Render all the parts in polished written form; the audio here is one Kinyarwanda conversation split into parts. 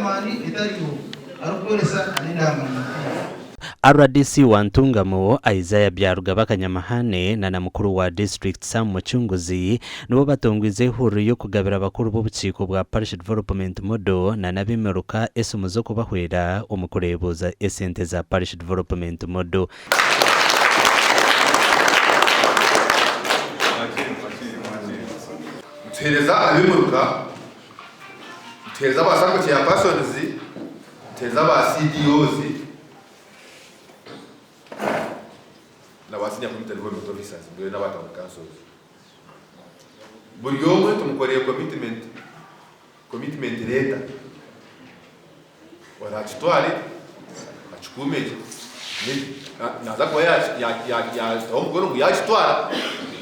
mani itariho arukoresa anindamana RDC Wantungamo Isaiah Byarugaba Kanyamahane na mukuru wa district Sam Muchunguzi nibo batongwize ihuriro yo kugabira abakuru b'ubukiko bwa Parish Development Model na nabimeruka esumuzo kubahwera umukurebuza esente za Parish Development Model. Tereza abimuruka, tereza abasako cya persons, tereza aba CDOs n'abasinya community development officers mbere n'abatanga councils. Buri yomwe tumukoreye commitment leta. Wala chitwale achukumeje. Naza kwa ya tomugoro ngo yachitwara.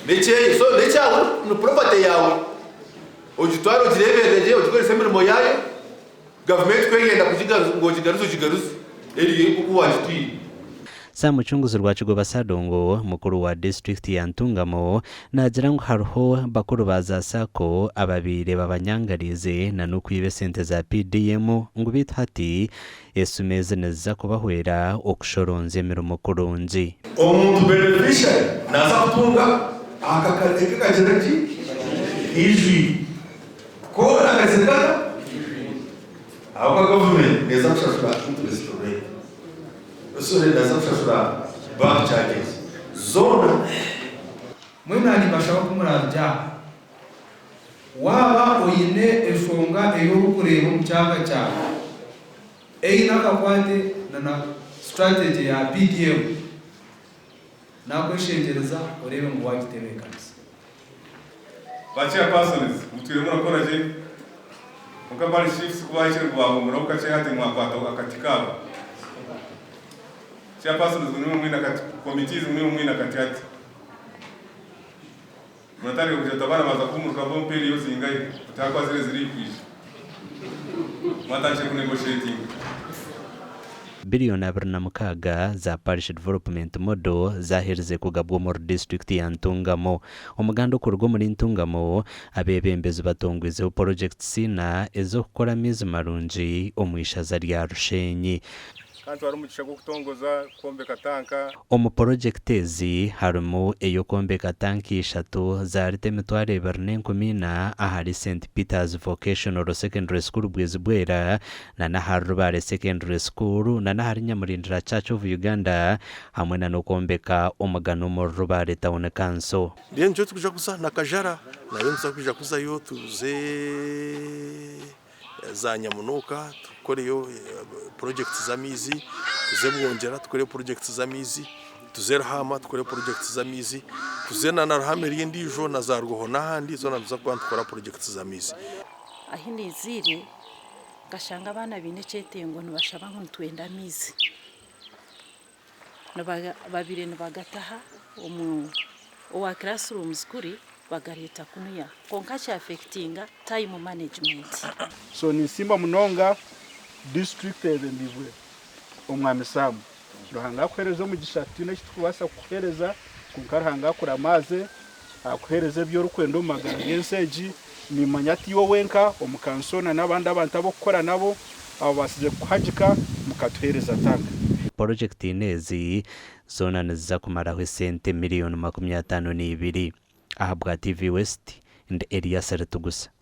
Necheye so nechawe no property yawe. Ojitwaro jirebereje ojikore semirimo yayo. Government kwegenda kujigaruza eri kuko wajitwi. Sam Muchunguzi rwa Kigoba Sadongo mukuru wa district ya Ntungamo nagira ngo hariho bakuru baza sako ababire babanyangarize na nukwibe sente za PDM ngo bithati esumeze neza kubahwera okushoronze mirimo kurunzi omuntu beneficiary naza kutunga akakaleke kajereki ijwi ko akazekana aba government neza kushashura interest rate so neza kushashura bank charges zona mwemani bashaka kumuranja waba oyine eshonga eyo kureba mu cyanga cyawe eina kakwate na strategy ya PDM nakweshengereza urebe ngo wagitebekanisa bacha persons mutwire murakora je mukabali shifts kubashira kubango muroka cye hati mwakwata akatikaba cya persons nimwe mwina kati committees nimwe mwina kati hati munatari kujata bana baza kumuruka bomperi yose ingaye utakwa ziri kwisha matache ku negotiating biliyoni 26 za Parish Development Model zahereze kugabwa muri district ya Ntungamo. Umuganda ukorwa muri Ntungamo abebembezi batongwizeho projects na ezo gukora mizi marungi omwishaza rya Rushenyi. Kantu harumugisha gutongoza kombeka tanka projectezi harimo eyo kombeka tanki 3 za ritemitware bernenkomina ahari St Peter's Vocational Secondary School Bwezibwera na naharubare Secondary School na nahari Nyamurindira Church of Uganda hamwe na nokombeka omugano mu rubare Town Council. Ndiye njo tukuja kuza na Kajara nayo nzakuja kuza yo tuze za Nyamunuka tukoreyo projects za mizi tuzebwongera tukore projects za mizi tuzerahama tukore projects za mizi tuzena na rahame rindi jo na za Rwoho nahandi zo naduza kwantwara projects za mizi ahini ziri gashanga abana binecete ngo nibashaba ngo twenda mizi babire nibagataha owa classrooms kuri bagareta kunuya konka cha affectinga time management so ni simba munonga district ebembibwe umwami Samu ruhanga kwereza mu gishati n'ikitwasa kuhereza kunkarhanga kuramaze akuhereze byo rukwendo magana genseji ni manyati yo wenka omukansona n'abandi abantu abo gukora nabo abo basize kuhajika mukatuhereza tanga project inezi zona niza kumaraho sente miliyoni 52 ahabwa TV West and area Sertugusa.